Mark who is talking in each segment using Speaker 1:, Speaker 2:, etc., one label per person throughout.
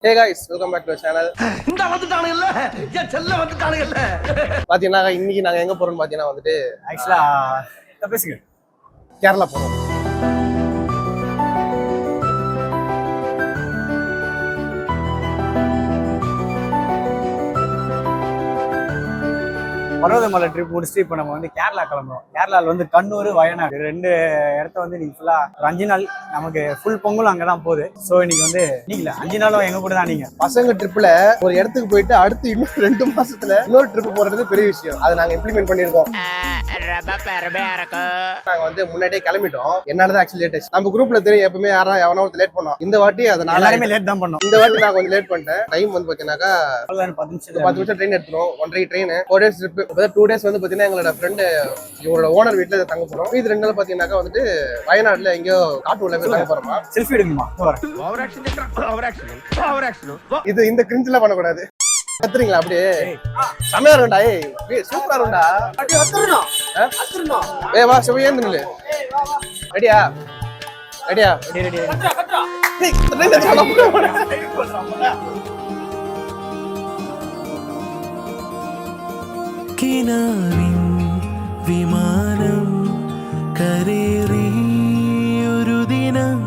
Speaker 1: Hey guys, welcome back to our channel.
Speaker 2: இந்த வந்துட்டானுங்கல்ல ஏன் செல்ல வந்துட்டானுங்கல்ல
Speaker 1: பாத்தீங்கன்னா இன்னைக்கு நாங்க எங்க போறோம்னு பாத்தீங்கன்னா வந்துட்டு
Speaker 3: ஆக்சுவலா பேசுங்க
Speaker 1: கேரளா போறோம்.
Speaker 3: பர்வதமலை ட்ரிப் முடிச்சுட்டு இப்போ நம்ம வந்து கேரளா கிளம்புறோம். கேரளாவில் வந்து கண்ணூர், வயநாடு ரெண்டு இடத்த வந்து இன்னைக்கு ஃபுல்லா ஒரு 5 நாள் நமக்கு ஃபுல் பொங்கலும் அங்கதான் போகுது. ஸோ இன்னைக்கு வந்து நீங்கள 5 நாளும் எங்க கூட தான். நீங்க
Speaker 1: பசங்க ட்ரிப்ல ஒரு இடத்துக்கு போயிட்டு அடுத்து இன்னும் 2 மாசத்துல இன்னொரு ட்ரிப் போறது பெரிய விஷயம். அதை நாங்க இம்ப்ளிமெண்ட் பண்ணிருக்கோம். நாங்க வந்து முன்னாடியே கிளம்பிட்டோம். என்னாலதான் ஆக்சுவலி லேட் ஆச்சு. நம்ம குரூப்ல தெரியும் எப்பவுமே எவனோ லேட் பண்ணோம். இந்த வாட்டி அதை
Speaker 3: எல்லாருமே லேட் தான் பண்ணோம்.
Speaker 1: இந்த வாட்டி நான் கொஞ்சம் லேட் பண்ணிட்டேன். டைம் வந்து பாத்தீங்கன்னாக்கா 10 நிமிஷம் ட்ரெயின் எடுத்துரும். 1.5 ட்ரெயின் 4 டேஸ் ட்ரிப். 2 டேஸ் வந்து பாத்தீங்கன்னா எங்களோட ஃப்ரெண்டு இவரோட ஓனர் வீட்டுல தங்க போறோம். இது 2 நாள் பாத்தீங்கன்னாக்கா வந்துட்டு வயநாடுல எங்கேயோ காட்டு உள்ள போய் தங்க போறோமா.
Speaker 3: செல்ஃபி எடுக்குமா?
Speaker 1: இது இந்த கிரிஞ்சில பண்ணக்கூடாது. கத்துறீங்களா அப்படியே? செமையா இருக்கும்டா. ஏய் சூப்பரா இருக்கும்டா. ஏய் வா செமையா நில்லு. ரெடியா? ரெடியா? ரெடி.
Speaker 4: കിനാവിൻ വിമാനം കരേറി ഒരു ദിനം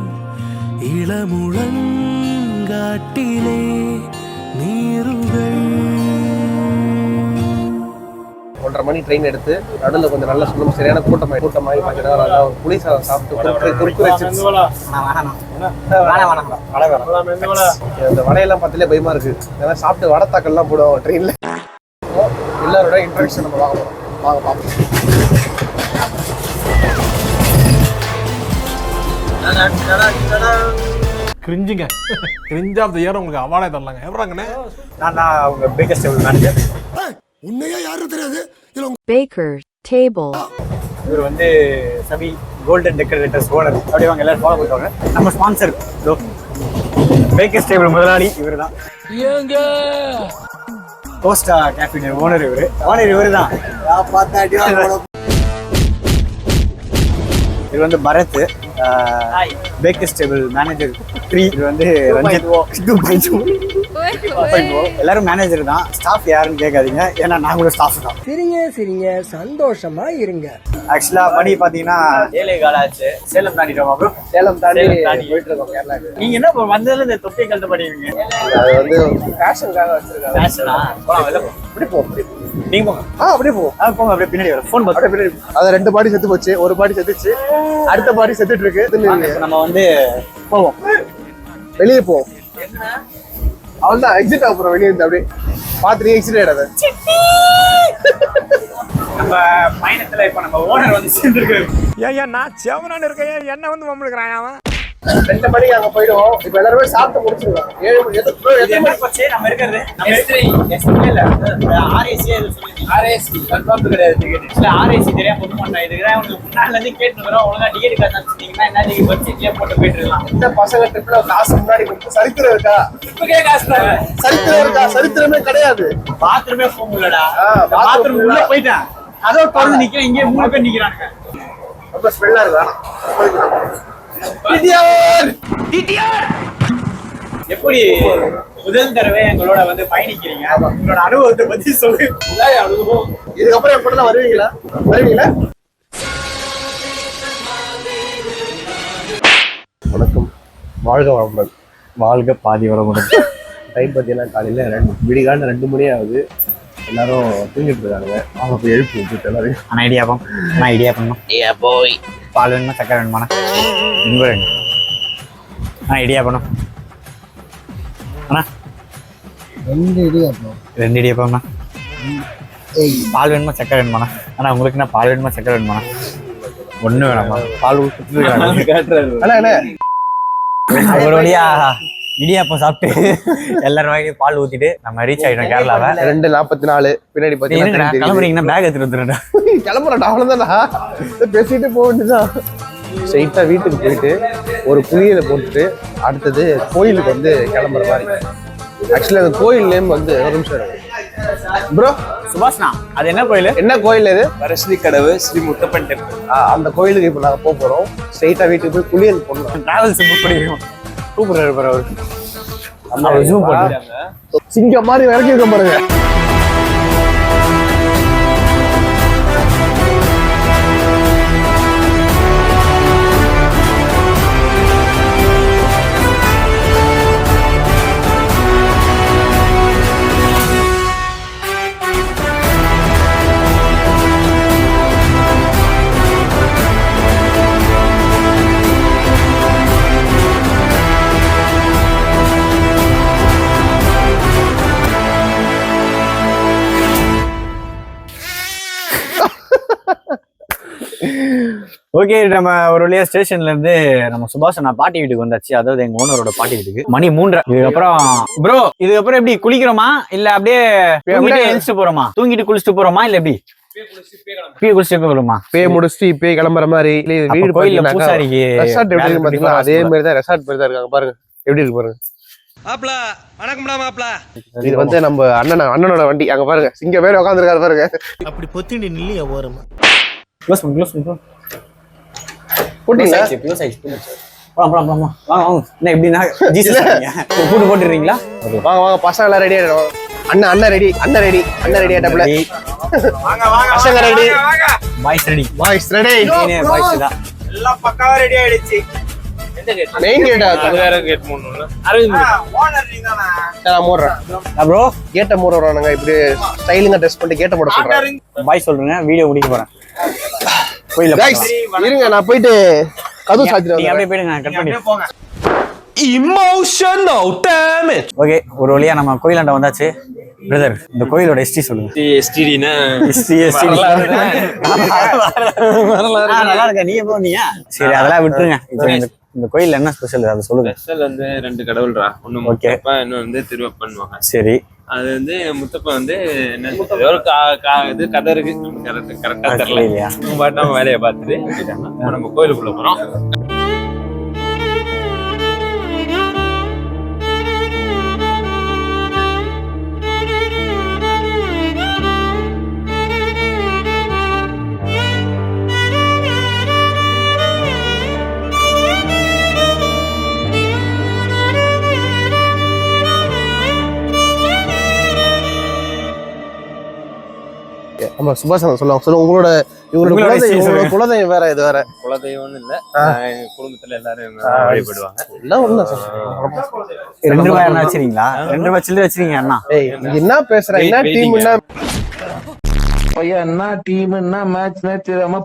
Speaker 4: ഇളമുളങ്കാട്ടിലെ നീറുകൾ
Speaker 1: 1:30 மணி ட்ரெயின் எடுத்து நடுவில் கொஞ்சம் நல்லா சொல்லணும். சரியான கூட்டமாகி பார்த்தீங்கன்னா புளி சாதம் சாப்பிட்டு அந்த வடையெல்லாம் பார்த்தாலே பயமா இருக்கு. ஏன்னா சாப்பிட்டு வடத்தாக்கள்லாம் போடுவோம் ட்ரெயின்ல. எல்லாரோட இன்ட்ரடக்ஷன் நம்ம வாங்க போறோம். வாங்க பார்ப்போம்.
Speaker 5: கிரிஞ்சுங்க கிரிஞ்ச் ஆஃப் தி இயர் உங்களுக்கு அவார்டே தரலாங்க. எப்பறாங்கண்ணே?
Speaker 3: நான் அவங்க பேக்கர் டேபிள் மேனேஜர்.
Speaker 6: உன்னையா யாரும் தெரியாது.
Speaker 7: Baker table.
Speaker 3: இவர் வந்து சபி கோல்டன் டெக்கரேட்டர்ஸ் ஓனர். அப்படியே வாங்க எல்லாரும் ஃபாலோ பண்ணுவாங்க. நம்ம ஸ்பான்சர் பேக்கர் டேபிள் முதலாளி இவர் தான். கோஸ்டா கேஃபின் ஓனர் இவர் தான். இது வந்து பரத் பேக்கர்ஸ் டேபிள் மேனேஜர் 3. இது வந்து ரஞ்சித் 2.0. எல்லாரும் மேனேஜர் தான். ஸ்டாஃப் யாருன்னு கேட்காதீங்க, ஏன்னா நாங்களும் ஸ்டாஃப் தான்.
Speaker 2: சிரிங்க சந்தோஷமா இருங்க.
Speaker 3: ஆக்சுவலா மணி பாத்தீங்கன்னா 7 கால் ஆச்சு. சேலம் தாண்டிட்டோம். அப்புறம் சேலம் தாண்டி போயிட்டு இருக்கோம் கேரளாக்கு. நீங்க என்ன வந்ததுல இந்த தொப்பியை கழட்ட பண்ணிடுவீங்க?
Speaker 1: அது வந்து ஃபேஷனுக்காக வச்சிருக்காங்க.
Speaker 3: ஃபேஷனா? போலாம் வெளில போ. இப்படி போ. நீங்க போங்க. அப்படியே போ. போங்க. அப்படியே பின்னாடி வர ஃபோன் பார்த்து பின்னாடி.
Speaker 1: அது 2 பாடி செத்து போச்சு. ஒரு பாடி செத்துச்சு. அடுத்த பாடி செத்துட்டு இருக்கு.
Speaker 3: நம்ம வந்து போவோம்.
Speaker 1: வெளியே போவோம். அவள்தான் எக்ஸிட் ஆக போறோம். வெளியே இருந்து அப்படியே பாத்துட்டு எக்ஸிட் ஆயிடாத.
Speaker 3: நம்ம பயணத்துல இப்ப நம்ம ஓனர் வந்து சேர்ந்துருக்காரு.
Speaker 5: ஏன் நான் செவனான்னு இருக்கேன், என்ன வந்து மம்முடுக்கிறான் அவன்.
Speaker 1: 2 மணிக்கு அங்க போயிடுவோம். இப்ப எல்லாருமே சாப்பிட்டு முடிச்சிருக்கோம். 7 மணி
Speaker 3: நம்ம இருக்கிறது ஆர்ஏசி கன்ஃபார்ம் கிடையாது. டிக்கெட் ஆர்ஏசி தெரியாம போட்டு பண்ணேன். இதுக்கு உங்களுக்கு முன்னால இருந்து கேட்டுக்கிறோம். ஒழுங்கா டிக்கெட் காசு வச்சிருந்தீங்கன்னா என்ன நீங்க பட்ஜெட்லயே போட்டு போயிட்டு இருக்கலாம்.
Speaker 1: இந்த பசங்க ட்ரிப்ல காசு முன்னாடி கொடுத்து சரித்திரம் இருக்கா?
Speaker 3: இப்பவே காசு
Speaker 1: சரித்திரம் இருக்கா? சரித்திரமே கிடையாது.
Speaker 3: பாத்ரூமே போக முடியலடா. பாத்ரூம் உள்ள போயிட்டேன். அதோ தொடர்ந்து நிக்கிறேன். இங்கே 3 பேர் நிக்கிறாங்க.
Speaker 1: ரொம்ப ஸ்மெல்லா இருக்கா?
Speaker 3: எப்படி முதல் தடவை எங்களோட வந்து பயணிக்கிறீங்க? உங்களோட அனுபவத்தை பத்தி சொல்லு. அனுபவம்
Speaker 1: இதுக்கப்புறம் என் கூட வருவீங்களா? வணக்கம். வாழ்க வளமுடன்.
Speaker 3: வாழ்க பாதி வளமுடன்.
Speaker 1: டைம் பார்த்தீங்கன்னா காலையில் விடிகால 2 மணி ஆகுது. எல்லாரும் தூங்கிட்டு இருக்காங்க. அவங்க போய் எழுப்பி விட்டுட்டு எல்லாரும்.
Speaker 3: ஆனால் இடியாப்பம் பால் வேணுமா சக்கரை வேணுமாண்ணா? இங்கே வேணும். இடியாப்பம் அண்ணா 2 இடியாப்பம்ண்ணா. பால் வேணுமா சக்கரை வேணுமாண்ணா? அண்ணா உங்களுக்கு என்ன பால் வேணுமா சக்கரை வேணுமாண்ணா? ஒன்றும் வேணாமா? பால் ஒரு வழியா இடியாப்பம் சாப்பிட்டு எல்லாரும் வாங்கி பால் ஊத்திட்டு நம்ம ரீச் ஆகிட்டோம் கேரளாவை.
Speaker 1: 2:44 பின்னாடி பார்த்தீங்கன்னா
Speaker 3: கிளம்புறீங்கன்னா பேக் எடுத்துட்டு வந்துடுறா.
Speaker 1: கிளம்புறா அவ்வளோதானா? பேசிட்டு போக வேண்டியதான். ஸ்ட்ரைட்டாக வீட்டுக்கு போயிட்டு ஒரு புளியலை போட்டுட்டு அடுத்தது கோயிலுக்கு வந்து கிளம்புற மாதிரி. ஆக்சுவலி அந்த கோயில் நேம் வந்து ஒரு நிமிஷம் ப்ரோ.
Speaker 3: சுபாஷ்னா அது என்ன கோயில்?
Speaker 1: என்ன கோயில் இது?
Speaker 3: வரஸ்ரீ கடவு ஸ்ரீ முத்தப்பன் டெம்பிள்.
Speaker 1: அந்த கோயிலுக்கு இப்போ நாங்கள் போக போகிறோம். ஸ்ட்ரைட்டாக வீட்டுக்கு போய் புளியல் போடணும்.
Speaker 3: டிராவல்ஸ் புக் பண்ணிக்கிறோம். கூப்பிடுறாரு பாரு அவரு. ஜூம் போட்டு
Speaker 1: சிங்கம் மாதிரி இறக்கி இருக்க பாருங்க.
Speaker 3: ஓகே, நம்ம ஒரு வழியா ஸ்டேஷன்ல இருந்து நம்ம சுபாஷ் நான் பாட்டி வீட்டுக்கு வந்தாச்சு. அதாவது எங்க ஓனரோட பாட்டி வீட்டுக்கு. மணி 3:30. இதுக்கப்புறம் ப்ரோ இதுக்கப்புறம் எப்படி குளிக்கிறோமா இல்ல அப்படியே எழுந்துட்டு போறோமா, தூங்கிட்டு குளிச்சுட்டு போறோமா இல்ல எப்படி? குளிச்சுட்டு போறோமா?
Speaker 1: முடிச்சுட்டு இப்பயே கிளம்புற மாதிரி. வீடு
Speaker 3: கோயில்ல பூசாரிக்கு
Speaker 1: ரெசார்ட் எப்படி இருக்கு பாத்தீங்களா? அதே மாதிரி தான் ரெசார்ட் மாதிரி தான் இருக்காங்க பாருங்க. எப்படி இருக்கு பாருங்க.
Speaker 2: மாப்ள வணக்கம்டா மாப்ள.
Speaker 1: இது வந்து நம்ம அண்ணனோட வண்டி. அங்க பாருங்க சிங்க வேற உட்காந்துருக்காரு பாருங்க.
Speaker 4: அப்படி பொத்திண்டி நில்லையா ஓரமா.
Speaker 3: க்ளோஸ் பண்ணு.
Speaker 1: போட்டீங்களா?
Speaker 3: வாங்க. என்ன எப்படின்னா ஜீசஸ் கூட்டு போட்டுறீங்களா?
Speaker 1: வாங்க பசங்க எல்லாம் ரெடி ஆயிடும். அண்ணன் ரெடி ஆயிட்டாப்ல. பசங்க ready,
Speaker 3: boys ready.
Speaker 1: Boys ready.
Speaker 3: Boys தான்
Speaker 8: எல்லாம் பக்காவா ரெடி ஆயிடுச்சு.
Speaker 1: மெயின் கேட்
Speaker 8: வேற கேட் மூடணும்ல. ஓனர் நீதானா?
Speaker 1: நான் மூடுறேன்
Speaker 3: ப்ரோ.
Speaker 1: கேட்ட மூடுறானுங்க. இப்படி ஸ்டைலிங்கா ட்ரெஸ் பண்ணி கேட்ட மூட சொல்றேன்.
Speaker 3: பாய் சொல்றேங்க, வீடியோ முடிக்க போறேன். கோயில்ல
Speaker 1: கைஸ் இருங்க, நான் போயிட்டு கதவு சாத்திட்டு
Speaker 3: நீங்க
Speaker 1: வரேன்.
Speaker 3: அப்படியே போயிடுங்க, கட் பண்ணி
Speaker 8: போங்க.
Speaker 2: Emotional damage.
Speaker 3: ஓகே, ஒரு வழியா நம்ம கோயிலாண்ட வந்தாச்சு. பிரதர், இந்த கோயிலோட ஹிஸ்டரி சொல்லுங்க.
Speaker 8: எஸ்டிடினா
Speaker 3: நல்லா இருக்கா? நீங்க போனீங்க? சரி, அதெல்லாம் விட்டுருங்க. இப்போ இந்த கோயில்ல என்ன ஸ்பெஷல் அதை சொல்லுங்க.
Speaker 8: ஸ்பெஷல் வந்து 2 கடவுள்ரா. ஒண்ணு முத்தப்பா, இன்னொன்னு வந்து திருவப்பன்வாங்க.
Speaker 3: சரி,
Speaker 8: அது வந்து முத்தப்பா வந்து என்ன சொல்றது, ஒரு இது கதை இருக்கு. கரெக்டா தெரியல
Speaker 3: இல்லையா?
Speaker 8: நம்ம வேலையை பார்த்துட்டு நம்ம கோயிலுக்குள்ள போறோம்.
Speaker 1: நம்ம சுபாஷ் சொல்லுவாங்க. உங்களோட குலதெய்வம் வேற, இது வேற.
Speaker 8: குலதெய்வம்னு இல்ல, எங்க குடும்பத்துல எல்லாரும் வழிபடுவாங்க.
Speaker 1: எல்லாம் ஒண்ணு
Speaker 3: 2 ரூபாய் என்ன வச்சிருக்கீங்களா? 2 ரூபாய் சில்லறை வச்சிருக்கீங்க அண்ணா.
Speaker 1: ஏய் என்ன பேசுற? என்ன டீம் என்ன
Speaker 2: பையன் என்ன டீம் என்ன மேட்ச்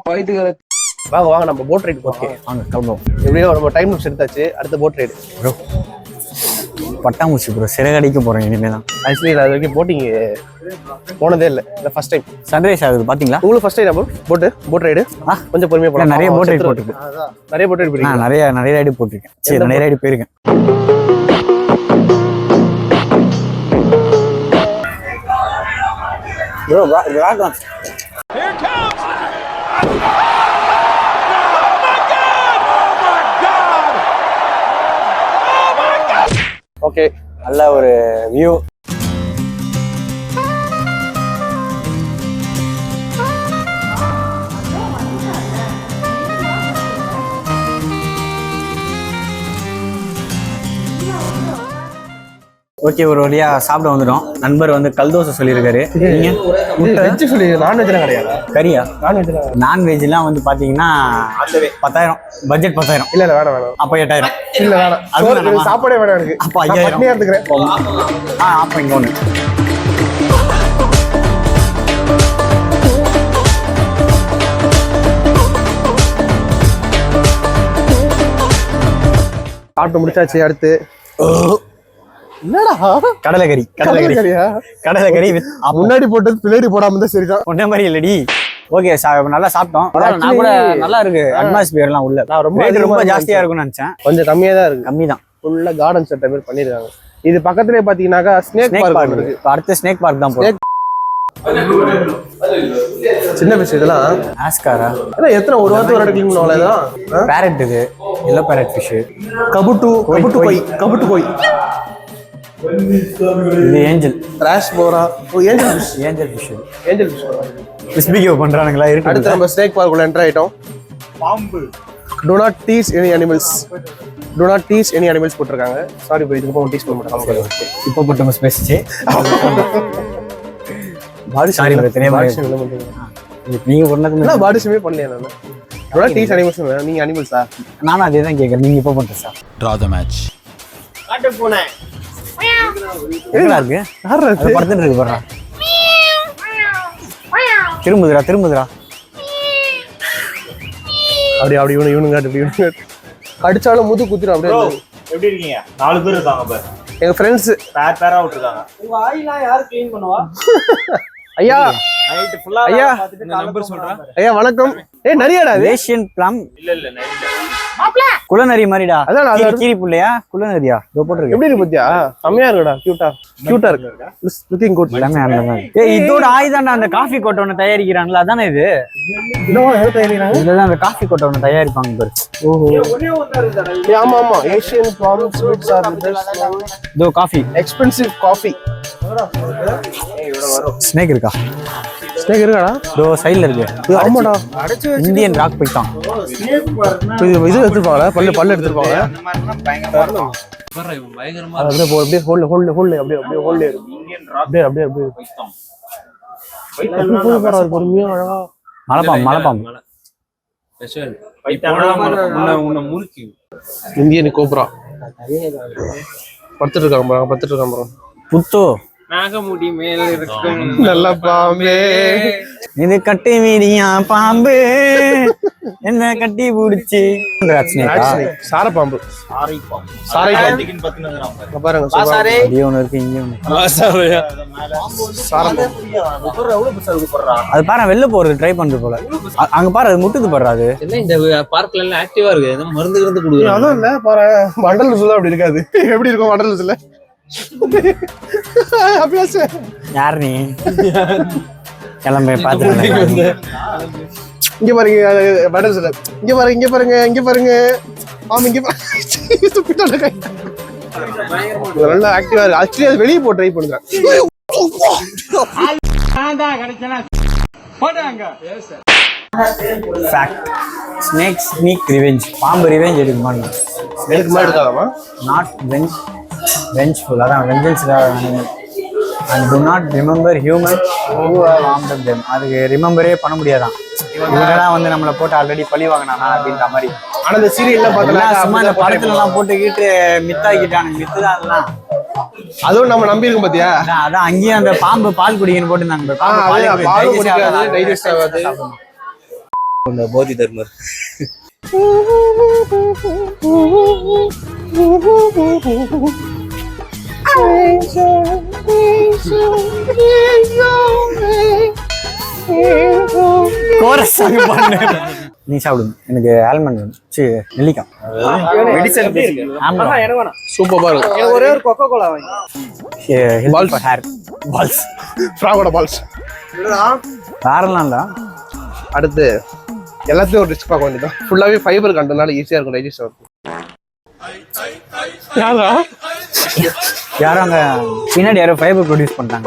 Speaker 2: பைத்துக்கிற.
Speaker 1: வாங்க நம்ம போட் ரைடு போறோம்.
Speaker 3: வாங்க கிளம்புவோம்.
Speaker 1: எப்படியோ நம்ம டைம் எடுத்தாச்சு. அடுத்த போட் ரைடு
Speaker 3: ப்ரோ. பட்டாம்பூச்சி ப்ரோ, சிறகடிக்க போறோம் இனிமே தான்.
Speaker 1: ஆக்சுவலி அது வரைக்கும் போட்டிங் போனதே இல்லை. இந்த ஃபர்ஸ்ட் டைம்
Speaker 3: சன்ரைஸ் ஆகுது பாத்தீங்களா?
Speaker 1: உங்களுக்கு ஃபர்ஸ்ட் டைம் போட் ரைடு. கொஞ்சம் பொறுமையா போலாம்.
Speaker 3: நிறைய போட் ரைடு போட்டுருக்கு.
Speaker 1: நிறைய போட் ரைடு போறீங்க?
Speaker 3: நிறைய ரைடு போட்டிருக்கேன். சரி, நிறைய ரைடு போயிருக்கேன். ப்ரோ
Speaker 1: ஓகே,
Speaker 3: நல்ல ஒரு வியூ. ஓகே, ஒரு வழியா சாப்பிட வந்துடும். நண்பர் வந்து கல்தோசை சொல்லியிருக்காரு. நீங்க
Speaker 1: வெஜ் சொல்லி நான்வெஜ்லாம் கிடையாது.
Speaker 3: கறியா? நான்வெஜ்லாம் வந்து பாத்தீங்கன்னா 10,000 பட்ஜெட். 10,000
Speaker 1: இல்ல வேணாம்.
Speaker 3: அப்ப 8,000
Speaker 1: இல்ல வேணாம். சாப்பாடே வேணாம் எனக்கு.
Speaker 3: அப்ப 5,000
Speaker 1: எடுத்துக்கிறேன்.
Speaker 3: அப்ப இங்க ஒண்ணு.
Speaker 1: சாப்பிட்டு முடிச்சாச்சு. அடுத்து என்னடா
Speaker 3: கடலைக்கறி. கடலைக்கறி
Speaker 1: முன்னாடி போட்டது பின்னாடி போடாம இருந்தா சரிதான்.
Speaker 3: ஒன்னே மாதிரி இல்லடி. ஓகே, நல்லா சாப்பிட்டோம். நான் கூட நல்லா இருக்கு. அட்மாஸ்பியர் எல்லாம் உள்ள.
Speaker 1: நான்
Speaker 3: ரொம்ப ஜாஸ்தியா இருக்கும்னு நினைச்சேன்.
Speaker 1: கொஞ்சம் கம்மியா தான் இருக்கு.
Speaker 3: கம்மி தான்.
Speaker 1: ஃபுல்லா கார்டன் செட்டப் மாதிரி பண்ணிருக்காங்க. இது பக்கத்துலயே பாத்தீங்கன்னாக்கா ஸ்னேக் பார்க் இருக்கு.
Speaker 3: அடுத்து ஸ்னேக் பார்க் தான் போறோம்.
Speaker 1: சின்ன பிஷ் இதெல்லாம்
Speaker 3: ஆஸ்காரா.
Speaker 1: எத்தனை ஒரு வாரத்துக்கு ஒரு இடத்துல கிளீன் பண்ணல. இதெல்லாம்
Speaker 3: பேரட், இது எல்லோ பேரட் ஃபிஷ்.
Speaker 1: கபுட்டு கோய்.
Speaker 3: இது ஏஞ்சல்
Speaker 1: ராஷ் போரா.
Speaker 3: Angel fish.
Speaker 1: கிறிஸ்பிகோ
Speaker 3: பண்றானுங்களா இருக்கு.
Speaker 1: அடுத்து நம்ம ஸ்னேக் பார்க்குள்ள என்டர் ஆயிட்டோம்.
Speaker 8: பாம்பு.
Speaker 1: Do not tease any animals. do not tease any animals போட்டிருக்காங்க. சாரி ப்ரோ, இதுக்கு போக டீஸ் பண்ண மாட்டாங்க.
Speaker 3: இப்போ போட்டு ஸ்பேஸ்ச்சு
Speaker 1: பாடி
Speaker 3: Sorry bro, தெரியாம நீங்க பண்ணதுமே
Speaker 1: நான் பாடி ஷேமே பண்ணலையா நான். do not tease animals. நீங்க அனிமல்ஸா?
Speaker 3: நானும் அதே தான் கேட்கறேன். நீங்க இப்போ பண்ணுங்க சார்.
Speaker 4: Draw the match.
Speaker 3: எங்கடா இருக்கு?
Speaker 1: யாரா
Speaker 3: அது படுத்துட்டு இருக்கு பாருடா. திரும்புதுடா.
Speaker 1: அப்படி இவனுங்க கடிச்சாலும் முது குத்திரும் அப்படியே.
Speaker 9: எப்படி இருக்கீங்க? 4 பேர் இருக்காங்க பாரு.
Speaker 1: எங்க ஃப்ரெண்ட்ஸ்
Speaker 9: பேரா விட்டுருக்காங்க.
Speaker 2: உங்க ஆயிலாம் யாரு க்ளீன் பண்ணுவா?
Speaker 1: ஐயா
Speaker 9: நைட் ஃபுல்லா
Speaker 1: ஐயா
Speaker 8: நம்பர் சொல்றேன்.
Speaker 1: ஐயா வணக்கம். நரியாடா அது?
Speaker 3: ஏஷியன் பிளம்
Speaker 8: இல்ல நைட்
Speaker 3: குலநரி மாதிரிடா.
Speaker 1: அதான்
Speaker 3: கீரி புள்ளையா குலநரியா? இதோ போட்டுருக்கு.
Speaker 1: எப்படி இருக்கு பத்தியா? செம்மையா இருக்குடா. கியூட்டா இருக்கு. Looking good.
Speaker 3: எல்லாமே அந்த மாதிரி. இதோட ஆயுதாண்டா அந்த காஃபி கோட்டை ஒன்று தயாரிக்கிறாங்களா? அதானே இது? இதுலதான் அந்த காஃபி கோட்டை ஒன்று தயாரிப்பாங்க பாரு.
Speaker 1: ஆமா ஏஷியன் ப்ராப்ளம் ஸ்வீட்ஸ் ஆர்
Speaker 3: இதோ காஃபி
Speaker 1: எக்ஸ்பென்சிவ் காஃபி.
Speaker 3: ஸ்னேக் இருக்கா?
Speaker 1: ஸ்னேக் இருக்காடா?
Speaker 3: இதோ சைடுல இருக்கு.
Speaker 1: ஆமாடா.
Speaker 3: இந்தியன் ராக் போயிட்டான்.
Speaker 1: இது எடுத்துப்பாங்க. பல்லு எடுத்துப்பாங்க.
Speaker 8: பயங்கரமா
Speaker 1: அப்படியே ஹோல்ட் அப்படியே பொறுமையா அழகா.
Speaker 3: மலைப்பாம்பு
Speaker 8: உன்னை முறுக்கி
Speaker 1: இந்தியன் கோப்ரா படுத்துட்டு இருக்காங்க.
Speaker 3: புத்தோ
Speaker 8: நாகமுடி மேல இருக்கும்
Speaker 1: நல்ல பாம்பே.
Speaker 3: இது கட்டி மீடியா பாம்பு என்ன கட்டி பிடிச்சி
Speaker 1: சார பாம்பு. சாரை பாம்பு பாருங்க.
Speaker 3: அப்படியே ஒண்ணு இருக்கு, இங்க ஒண்ணு.
Speaker 1: சார பாம்பு
Speaker 3: அது பாரு வெளில போறது ட்ரை பண்றது போல. அங்க பாரு அது முட்டுது பாரு. அது
Speaker 8: என்ன இந்த பார்க்ல எல்லாம் ஆக்டிவா இருக்கு. ஏதோ மருந்து கொடுக்குறாங்க.
Speaker 1: அதான் இல்ல பாரு வண்டலூர்ல அப்படி இருக்காது. எப்படி இருக்கும் வண்டலூர்ல?
Speaker 3: யார் நீ? கிளம்ப பாத்துட்டு
Speaker 1: இங்க பாருங்க வண்டலூர்ல. இங்க பாருங்க ஆமா இங்க பாருங்க. நல்லா ஆக்டிவா இருக்கு. ஆக்சுவலி அது வெளியே போ ட்ரை பண்ணுங்க.
Speaker 3: Snake revenge. பாம்பு ரிவெஞ்ச் எடுக்குமான்னு
Speaker 1: எனக்கு மாதிரி எடுக்காதாமா?
Speaker 3: Not vengeful. அதான் vengeance and do not remember human who have harmed them. அதுக்கு ரிமெம்பரே பண்ண முடியாதான். இவங்கெல்லாம் வந்து நம்மளை போட்டு ஆல்ரெடி பழி வாங்கினானா அப்படின்ற மாதிரி.
Speaker 1: ஆனா இந்த சீரியல்லாம் பார்த்தா
Speaker 3: சும்மா இந்த படத்துல எல்லாம் போட்டுக்கிட்டு மித்தாக்கிட்டானுங்க. மித்து தான் அதெல்லாம்.
Speaker 1: அதுவும் நம்ம நம்பி இருக்கோம் பாத்தியா?
Speaker 3: அதான் அங்கேயும் அந்த பாம்பு பால் குடிக்கன்னு போட்டுருந்தாங்க.
Speaker 1: பால் குடிக்காது, டைஜஸ்ட் ஆகாது.
Speaker 8: போதி தர்மர்
Speaker 3: நீ சாப்பிடுங்க. எனக்கு ஆல்மண்ட் வேணும். நெல்லிக்காய்
Speaker 1: சூப்பரா இருக்கு.
Speaker 2: எனக்கு ஒரே ஒரு கொக்கோ கோலா வாங்கி.
Speaker 3: Hair balls.
Speaker 1: ஃப்ராகோட பால்ஸ்
Speaker 3: வேறலாம் இல்ல.
Speaker 1: அடுத்து எல்லாத்தையும் ஒரு டிஷ் பார்க்க வேண்டியதான். ஃபுல்லாவே ஃபைபர் கண்டனால ஈஸியா இருக்கும் டைஜஸ்ட் ஆகும்.
Speaker 3: யாரும் அங்க பின்னாடி யாரோ ஃபைபர் ப்ரொடியூஸ் பண்ணிட்டாங்க.